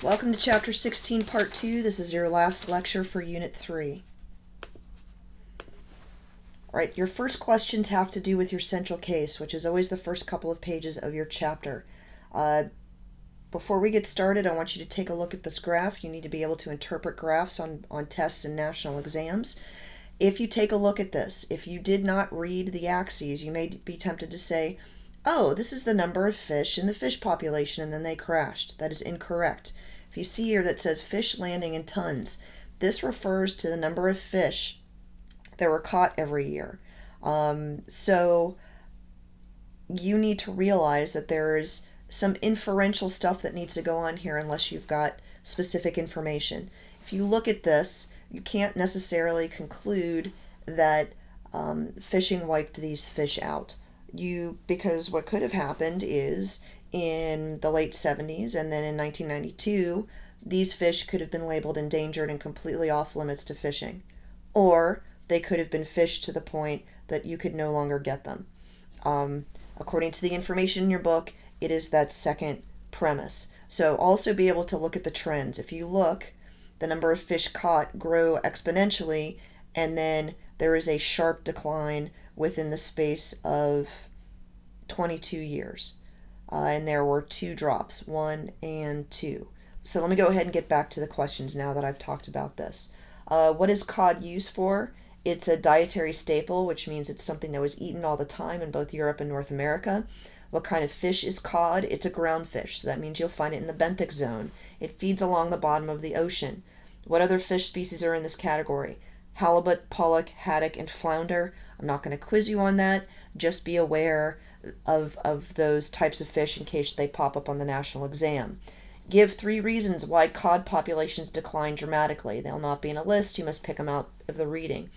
Welcome to Chapter 16, Part 2. This is your last lecture for Unit 3. Alright, your first questions have to do with your central case, which is always the first couple of pages of your chapter. Before we get started, I want you to take a look at this graph. You need to be able to interpret graphs on tests and national exams. If you take a look at this, if you did not read the axes, you may be tempted to say, oh, this is the number of fish in the fish population, and then they crashed. That is incorrect. If you see here that says fish landing in tons, this refers to the number of fish that were caught every year. So you need to realize that there is some inferential stuff that needs to go on here unless you've got specific information. If you look at this, you can't necessarily conclude that fishing wiped these fish out. Because what could have happened is in the late 70s and then in 1992, these fish could have been labeled endangered and completely off limits to fishing. Or they could have been fished to the point that you could no longer get them. According to the information in your book, it is that second premise. So also be able to look at the trends. If you look, the number of fish caught grow exponentially, and then there is a sharp decline within the space of 22 years. And there were two drops, 1 and 2. So let me go ahead and get back to the questions now that I've talked about this. What is cod used for? It's a dietary staple, which means it's something that was eaten all the time in both Europe and North America. What kind of fish is cod? It's a ground fish, so that means you'll find it in the benthic zone. It feeds along the bottom of the ocean. What other fish species are in this category? Halibut, pollock, haddock, and flounder. I'm not going to quiz you on that. Just be aware of those types of fish in case they pop up on the national exam. Give 3 reasons why cod populations decline dramatically. They'll not be in a list. You must pick them out of the reading.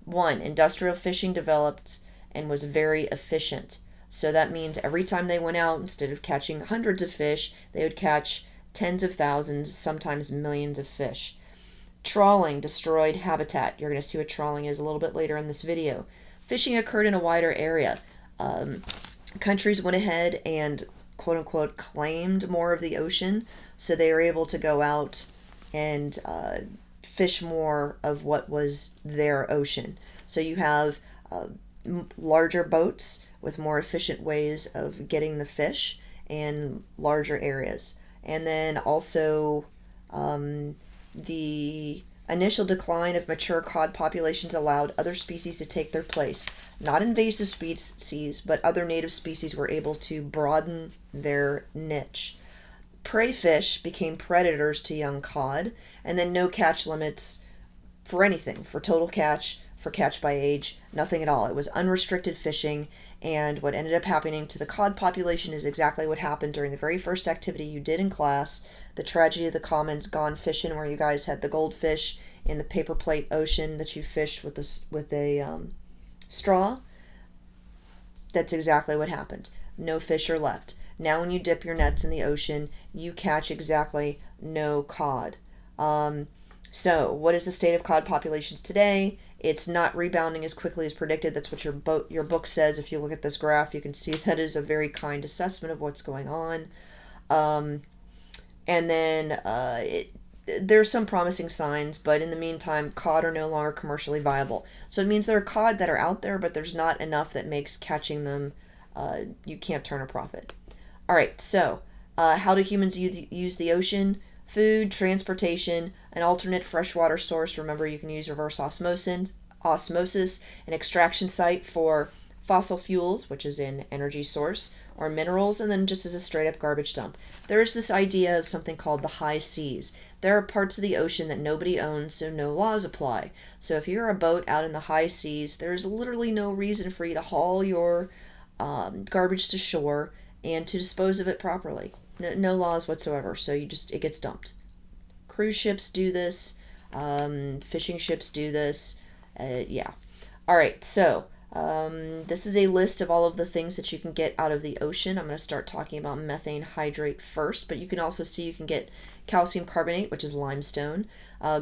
1. Industrial fishing developed and was very efficient. So that means every time they went out, instead of catching hundreds of fish, they would catch tens of thousands, sometimes millions of fish. Trawling destroyed habitat. You're going to see what trawling is a little bit later in this video. Fishing occurred in a wider area. Countries went ahead and quote-unquote claimed more of the ocean, so they were able to go out and fish more of what was their ocean. So you have larger boats with more efficient ways of getting the fish and larger areas. And then also the initial decline of mature cod populations allowed other species to take their place. Not invasive species, but other native species were able to broaden their niche. Prey fish became predators to young cod, and then no catch limits for anything, for total catch, for catch by age, nothing at all. It was unrestricted fishing, and what ended up happening to the cod population is exactly what happened during the very first activity you did in class, the tragedy of the commons gone fishing, where you guys had the goldfish in the paper plate ocean that you fished with a straw. That's exactly what happened. No fish are left. Now when you dip your nets in the ocean, you catch exactly no cod. So what is the state of cod populations today? It's not rebounding as quickly as predicted. That's what your book says. If you look at this graph, you can see that is a very kind assessment of what's going on. And then there's some promising signs, but in the meantime, cod are no longer commercially viable. So it means there are cod that are out there, but there's not enough that makes catching them, you can't turn a profit. All right, so how do humans use the ocean? Food, transportation, an alternate freshwater source. Remember, you can use reverse osmosis, an extraction site for fossil fuels, which is an energy source, or minerals, and then just as a straight-up garbage dump. There is this idea of something called the high seas. There are parts of the ocean that nobody owns, so no laws apply. So if you're a boat out in the high seas, there's literally no reason for you to haul your garbage to shore and to dispose of it properly. No laws whatsoever, so it gets dumped. Cruise ships do this, fishing ships do this, yeah. Alright, so this is a list of all of the things that you can get out of the ocean. I'm going to start talking about methane hydrate first, but you can also see you can get calcium carbonate, which is limestone,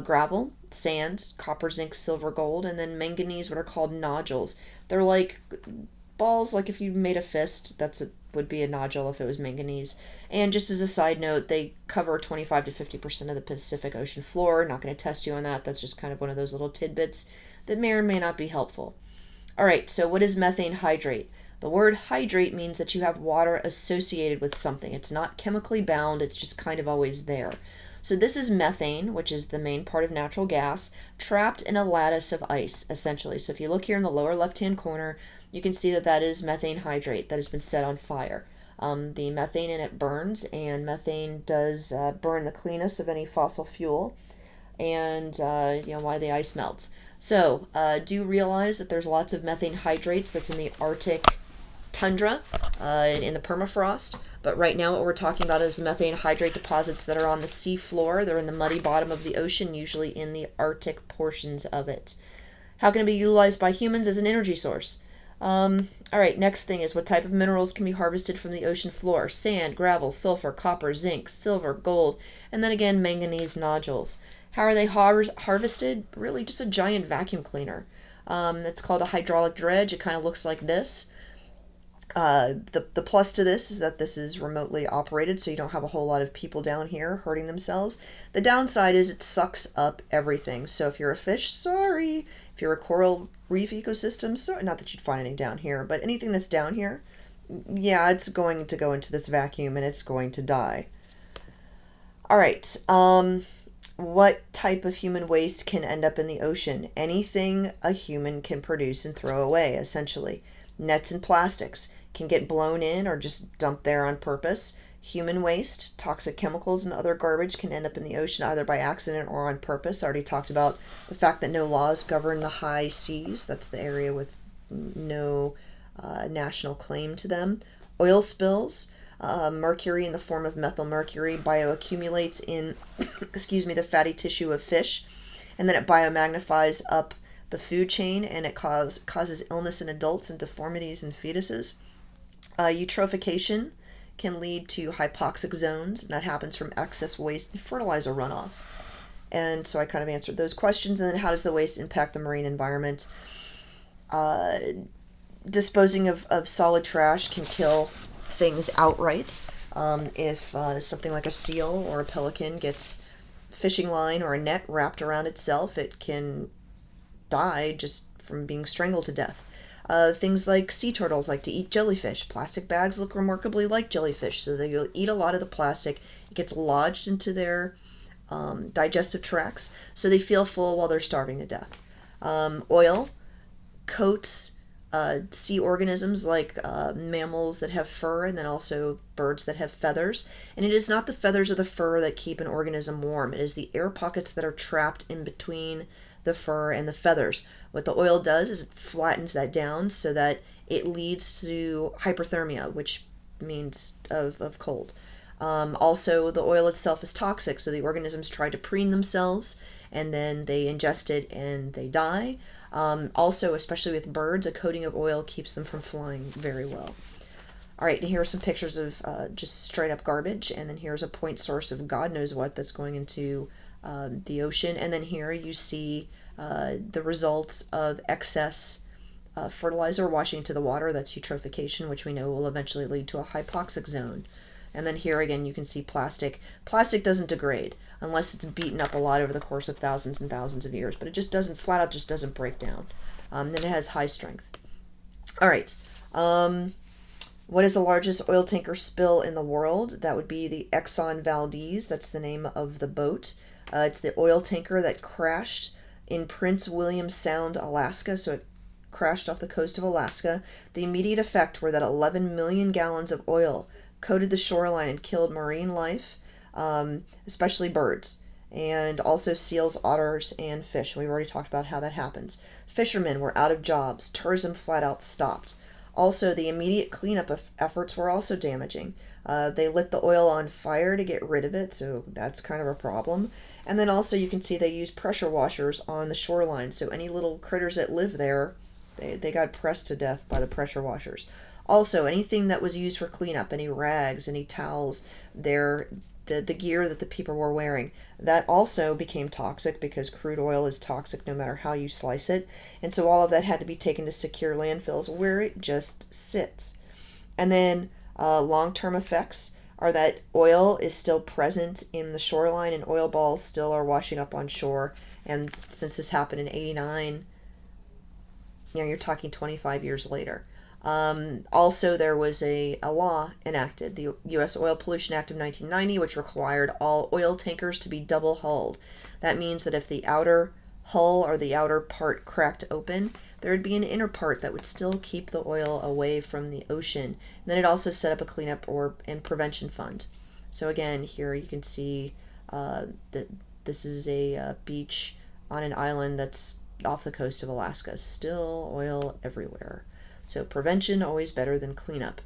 gravel, sand, copper, zinc, silver, gold, and then manganese, what are called nodules. They're like balls, like if you made a fist, that's would be a nodule if it was manganese. And just as a side note, they cover 25 to 50% of the Pacific Ocean floor. Not going to test you on that. That's just kind of one of those little tidbits that may or may not be helpful. All right, so what is methane hydrate? The word hydrate means that you have water associated with something. It's not chemically bound, it's just kind of always there. So this is methane, which is the main part of natural gas, trapped in a lattice of ice, essentially. So if you look here in the lower left-hand corner, you can see that that is methane hydrate that has been set on fire. The methane in it burns, and methane does burn the cleanest of any fossil fuel, and why the ice melts. So do realize that there's lots of methane hydrates that's in the Arctic tundra, in the permafrost. But right now what we're talking about is methane hydrate deposits that are on the sea floor. They're in the muddy bottom of the ocean, usually in the Arctic portions of it. How can it be utilized by humans as an energy source? All right, next thing is what type of minerals can be harvested from the ocean floor? Sand, gravel, sulfur, copper, zinc, silver, gold, and then again manganese nodules. How are they harvested? Really just a giant vacuum cleaner. It's called a hydraulic dredge. It kind of looks like this. The plus to this is that this is remotely operated, so you don't have a whole lot of people down here hurting themselves. The downside is it sucks up everything. So if you're a fish, sorry. If you're a coral reef ecosystem, sorry. Not that you'd find any down here, but anything that's down here, yeah, it's going to go into this vacuum and it's going to die. All right. What type of human waste can end up in the ocean? Anything a human can produce and throw away, essentially. Nets and plastics can get blown in or just dumped there on purpose. Human waste, toxic chemicals, and other garbage can end up in the ocean either by accident or on purpose. I already talked about the fact that no laws govern the high seas. That's the area with no national claim to them. Oil spills. Mercury in the form of methylmercury bioaccumulates in the fatty tissue of fish, and then it biomagnifies up the food chain, and it causes illness in adults and deformities in fetuses. Eutrophication can lead to hypoxic zones, and that happens from excess waste and fertilizer runoff. And so I kind of answered those questions. And then how does the waste impact the marine environment? Disposing of solid trash can kill things outright. If something like a seal or a pelican gets fishing line or a net wrapped around itself, it can die just from being strangled to death. Things like sea turtles like to eat jellyfish. Plastic bags look remarkably like jellyfish, so they'll eat a lot of the plastic. It gets lodged into their digestive tracts, so they feel full while they're starving to death. Oil coats sea organisms like mammals that have fur, and then also birds that have feathers. And it is not the feathers or the fur that keep an organism warm. It is the air pockets that are trapped in between the fur and the feathers. What the oil does is it flattens that down so that it leads to hyperthermia, which means of cold. Also, the oil itself is toxic, so the organisms try to preen themselves, and then they ingest it and they die. Also, especially with birds, a coating of oil keeps them from flying very well. All right, and here are some pictures of just straight up garbage, and then here's a point source of God knows what that's going into the ocean, and then here you see the results of excess fertilizer washing into the water. That's eutrophication, which we know will eventually lead to a hypoxic zone. And then here again you can see plastic. Plastic doesn't degrade unless it's beaten up a lot over the course of thousands and thousands of years, but it just doesn't, flat out just doesn't break down. Then it has high strength. All right. What is the largest oil tanker spill in the world? That would be the Exxon Valdez. That's the name of the boat. It's the oil tanker that crashed in Prince William Sound, Alaska. So it crashed off the coast of Alaska. The immediate effect were that 11 million gallons of oil coated the shoreline and killed marine life, especially birds, and also seals, otters, and fish. We've already talked about how that happens. Fishermen were out of jobs. Tourism flat out stopped. Also, the immediate cleanup efforts were also damaging. They lit the oil on fire to get rid of it, so that's kind of a problem. And then also you can see they use pressure washers on the shoreline, so any little critters that live there, they got pressed to death by the pressure washers. Also, anything that was used for cleanup, any rags, any towels, the gear that the people were wearing, that also became toxic because crude oil is toxic no matter how you slice it. And so all of that had to be taken to secure landfills where it just sits. And then Long-term effects are that oil is still present in the shoreline and oil balls still are washing up on shore. And since this happened in 89, you're talking 25 years later. Also, there was a law enacted, the U.S. Oil Pollution Act of 1990, which required all oil tankers to be double hulled. That means that if the outer hull or the outer part cracked open, there would be an inner part that would still keep the oil away from the ocean. And then it also set up a cleanup and prevention fund. So again, here you can see that this is a beach on an island that's off the coast of Alaska. Still oil everywhere. So prevention always better than cleanup.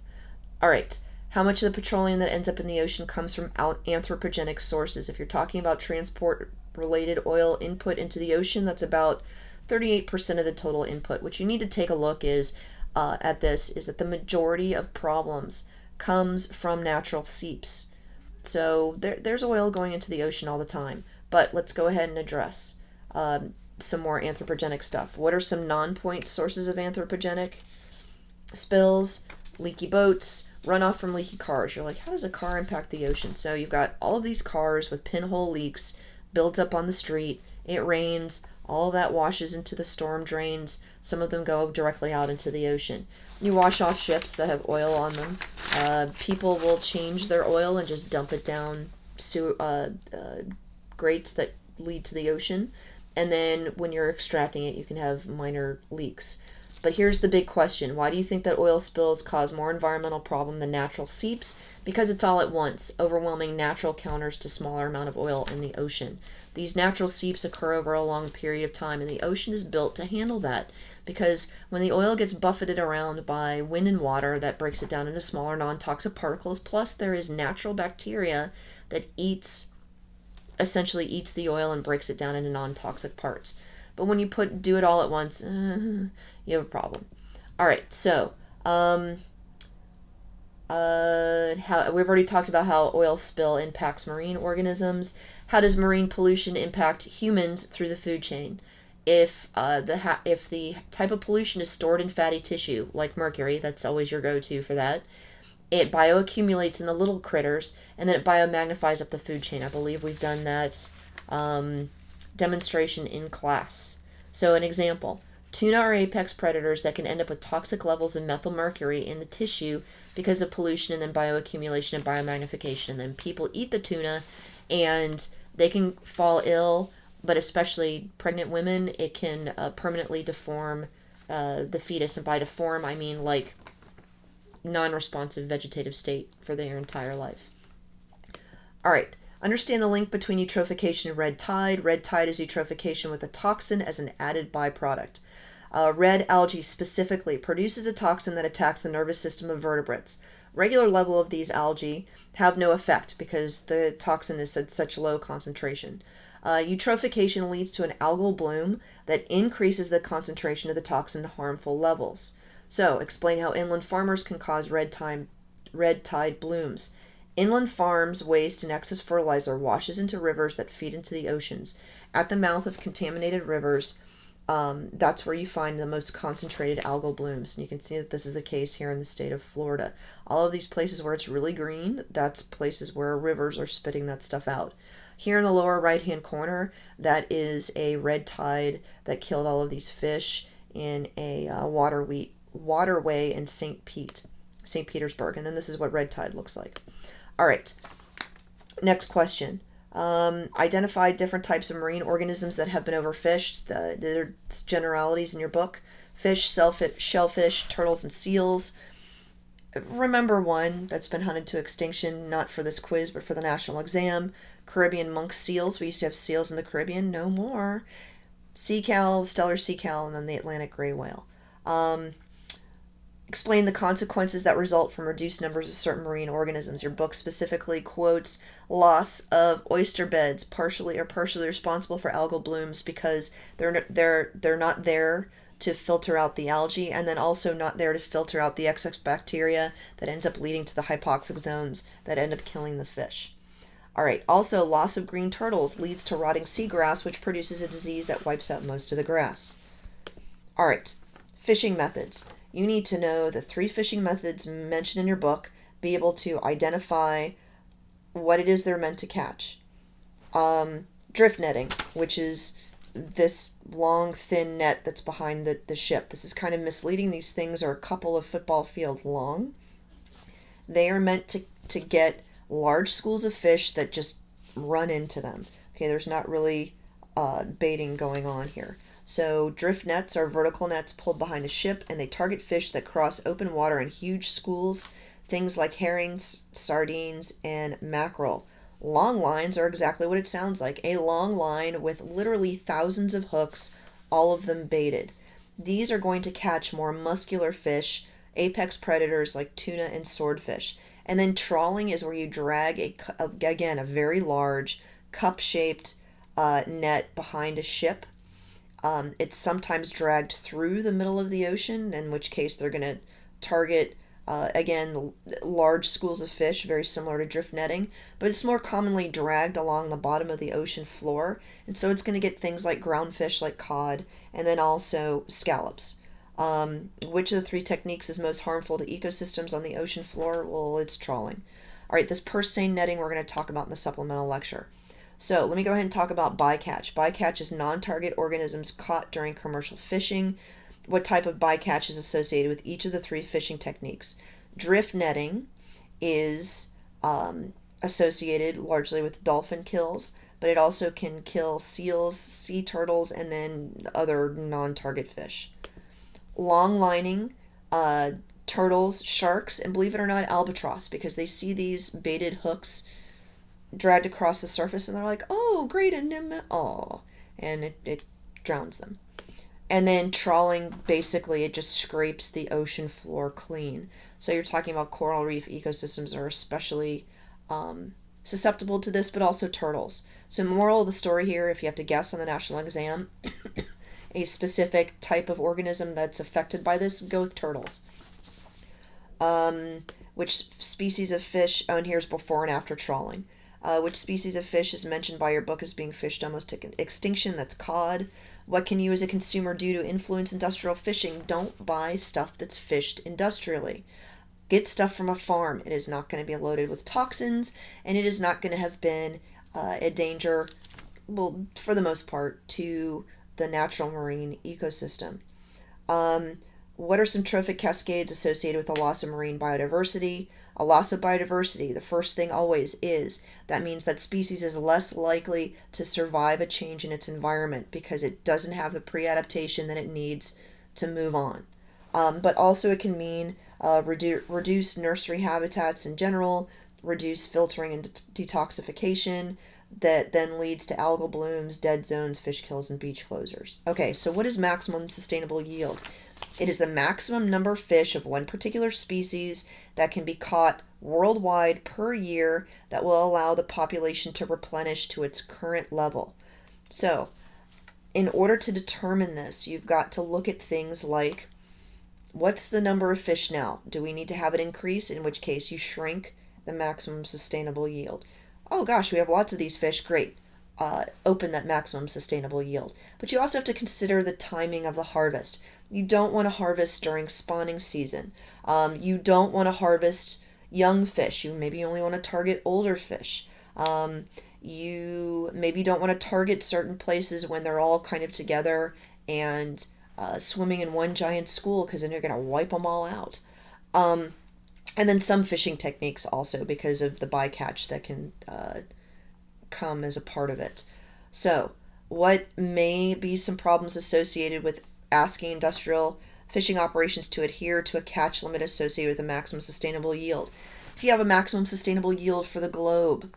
All right, how much of the petroleum that ends up in the ocean comes from anthropogenic sources? If you're talking about transport-related oil input into the ocean, that's about 38% of the total input. What you need to take a look at this is that the majority of problems comes from natural seeps. So there's oil going into the ocean all the time. But let's go ahead and address some more anthropogenic stuff. What are some non-point sources of anthropogenic? Spills, leaky boats, runoff from leaky cars. You're like, how does a car impact the ocean? So you've got all of these cars with pinhole leaks built up on the street. It rains. All of that washes into the storm drains. Some of them go directly out into the ocean. You wash off ships that have oil on them. People will change their oil and just dump it down grates that lead to the ocean. And then when you're extracting it, you can have minor leaks. But here's the big question. Why do you think that oil spills cause more environmental problem than natural seeps? Because it's all at once, overwhelming natural counters to smaller amount of oil in the ocean. These natural seeps occur over a long period of time, and the ocean is built to handle that. Because when the oil gets buffeted around by wind and water, that breaks it down into smaller non-toxic particles, plus there is natural bacteria that essentially eats the oil and breaks it down into non-toxic parts. But when you do it all at once, you have a problem. All right, so we've already talked about how oil spill impacts marine organisms. How does marine pollution impact humans through the food chain? If the type of pollution is stored in fatty tissue, like mercury, that's always your go-to for that, it bioaccumulates in the little critters, and then it biomagnifies up the food chain. I believe we've done that demonstration in class. So an example, tuna are apex predators that can end up with toxic levels of methylmercury in the tissue because of pollution and then bioaccumulation and biomagnification. And then people eat the tuna and they can fall ill, but especially pregnant women, it can permanently deform the fetus. And by deform, I mean like non-responsive vegetative state for their entire life. All right. Understand the link between eutrophication and red tide. Red tide is eutrophication with a toxin as an added byproduct. Red algae specifically produces a toxin that attacks the nervous system of vertebrates. Regular level of these algae have no effect because the toxin is at such low concentration. Eutrophication leads to an algal bloom that increases the concentration of the toxin to harmful levels. So, explain how inland farmers can cause red tide blooms. Inland farms' waste and excess fertilizer washes into rivers that feed into the oceans. At the mouth of contaminated rivers, that's where you find the most concentrated algal blooms. And you can see that this is the case here in the state of Florida. All of these places where it's really green, that's places where rivers are spitting that stuff out. Here in the lower right-hand corner, that is a red tide that killed all of these fish in a waterway in St. Petersburg. And then this is what red tide looks like. All right, next question. Identify different types of marine organisms that have been overfished. There are generalities in your book. Fish, shellfish, turtles, and seals. Remember one that's been hunted to extinction, not for this quiz, but for the national exam. Caribbean monk seals. We used to have seals in the Caribbean. No more. Sea cow, stellar sea cow, and then the Atlantic gray whale. Explain the consequences that result from reduced numbers of certain marine organisms. Your book specifically quotes loss of oyster beds, partially responsible for algal blooms because they're not there to filter out the algae, and then also not there to filter out the excess bacteria that ends up leading to the hypoxic zones that end up killing the fish. All right. Also, loss of green turtles leads to rotting seagrass, which produces a disease that wipes out most of the grass. All right. Fishing methods. You need to know the 3 fishing methods mentioned in your book: be able to identify what it is they're meant to catch. Drift netting, which is this long, thin net that's behind the ship. This is kind of misleading. These things are a couple of football fields long. They are meant to get large schools of fish that just run into them. Okay, there's not really baiting going on here. So drift nets are vertical nets pulled behind a ship, and they target fish that cross open water in huge schools, things like herrings, sardines, and mackerel. Long lines are exactly what it sounds like, a long line with literally thousands of hooks, all of them baited. These are going to catch more muscular fish, apex predators like tuna and swordfish. And then trawling is where you drag, a very large cup-shaped net behind a ship. It's sometimes dragged through the middle of the ocean, in which case they're going to target, large schools of fish, very similar to drift netting, but it's more commonly dragged along the bottom of the ocean floor, and so it's going to get things like ground fish like cod, and then also scallops. Which of the three techniques is most harmful to ecosystems on the ocean floor? Well, it's trawling. All right, this purse seine netting we're going to talk about in the supplemental lecture. So let me go ahead and talk about bycatch. Bycatch is non-target organisms caught during commercial fishing. What type of bycatch is associated with each of the three fishing techniques? Drift netting is associated largely with dolphin kills, but it also can kill seals, sea turtles, and then other non-target fish. Long lining, turtles, sharks, and believe it or not, albatross, because they see these baited hooks dragged across the surface and they're like, oh, great, and it drowns them. And then trawling, basically, it just scrapes the ocean floor clean. So you're talking about coral reef ecosystems are especially susceptible to this, but also turtles. So moral of the story here, if you have to guess on the national exam, a specific type of organism that's affected by this, go with turtles. Which species of fish, and here's before and after trawling. Which species of fish is mentioned by your book as being fished almost to extinction? That's cod. What can you as a consumer do to influence industrial fishing? Don't buy stuff that's fished industrially. Get stuff from a farm. It is not going to be loaded with toxins, and it is not going to have been a danger, well, for the most part, to the natural marine ecosystem. What are some trophic cascades associated with the loss of marine biodiversity? A loss of biodiversity, the first thing always is, that means that species is less likely to survive a change in its environment because it doesn't have the pre-adaptation that it needs to move on. But also it can mean reduced nursery habitats in general, reduced filtering and detoxification, that then leads to algal blooms, dead zones, fish kills, and beach closures. Okay, so what is maximum sustainable yield? It is the maximum number of fish of one particular species that can be caught worldwide per year that will allow the population to replenish to its current level. So, in order to determine this, you've got to look at things like, what's the number of fish now? Do we need to have it increase? In which case you shrink the maximum sustainable yield. Oh gosh, we have lots of these fish, great. Open that maximum sustainable yield. But you also have to consider the timing of the harvest. You don't want to harvest during spawning season. You don't want to harvest young fish. You maybe only want to target older fish. You maybe don't want to target certain places when they're all kind of together and swimming in one giant school, because then you're going to wipe them all out. And then some fishing techniques also, because of the bycatch that can come as a part of it. So, what may be some problems associated with asking industrial fishing operations to adhere to a catch limit associated with a maximum sustainable yield? If you have a maximum sustainable yield for the globe,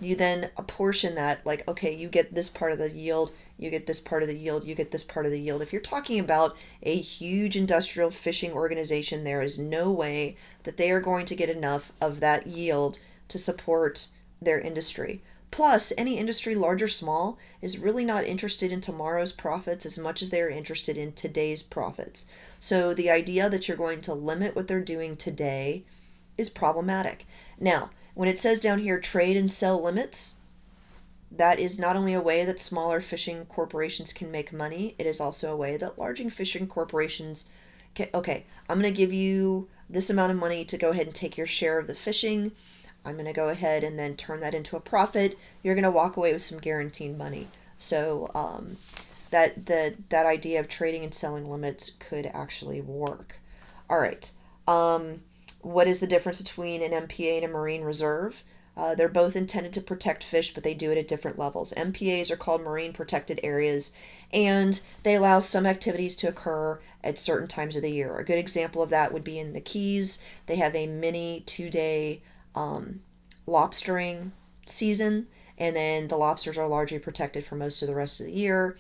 you then apportion that, like, okay, you get this part of the yield, you get this part of the yield, you get this part of the yield. If you're talking about a huge industrial fishing organization, there is no way that they are going to get enough of that yield to support their industry. Plus, any industry, large or small, is really not interested in tomorrow's profits as much as they are interested in today's profits. So the idea that you're going to limit what they're doing today is problematic. Now, when it says down here, trade and sell limits, that is not only a way that smaller fishing corporations can make money, it is also a way that large fishing corporations can, okay, I'm going to give you this amount of money to go ahead and take your share of the fishing. I'm going to go ahead and then turn that into a profit. You're going to walk away with some guaranteed money. So that idea of trading and selling limits could actually work. All right. What is the difference between an MPA and a marine reserve? They're both intended to protect fish, but they do it at different levels. MPAs are called marine protected areas, and they allow some activities to occur at certain times of the year. A good example of that would be in the Keys. They have a mini 2-day lobstering season, and then the lobsters are largely protected for most of the rest of the year.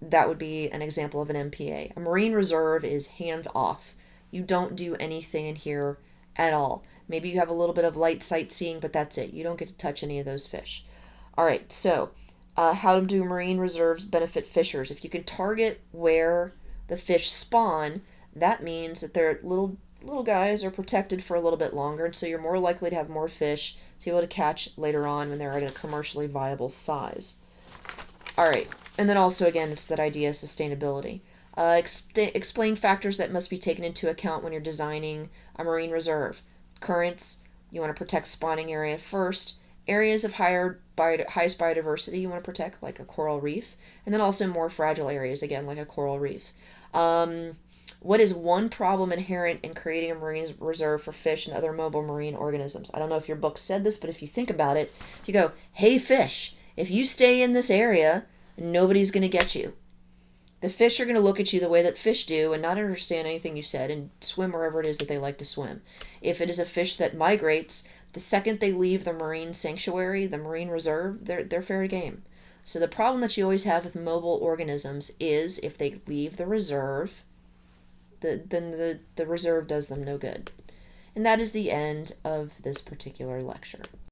That would be an example of an MPA. A marine reserve is hands off. You don't do anything in here at all. Maybe you have a little bit of light sightseeing, but that's it. You don't get to touch any of those fish. All right, so how do marine reserves benefit fishers? If you can target where the fish spawn, that means that their little guys are protected for a little bit longer, and so you're more likely to have more fish to be able to catch later on when they're at a commercially viable size. All right, and then also, again, it's that idea of sustainability. Explain factors that must be taken into account when you're designing a marine reserve. Currents, you want to protect spawning area first. Areas of highest biodiversity you want to protect, like a coral reef. And then also more fragile areas, again, like a coral reef. What is one problem inherent in creating a marine reserve for fish and other mobile marine organisms? I don't know if your book said this, but if you think about it, if you go, hey fish, if you stay in this area, nobody's going to get you. The fish are going to look at you the way that fish do and not understand anything you said and swim wherever it is that they like to swim. If it is a fish that migrates, the second they leave the marine sanctuary, the marine reserve, they're fair game. So the problem that you always have with mobile organisms is if they leave the reserve, then the reserve does them no good. And that is the end of this particular lecture.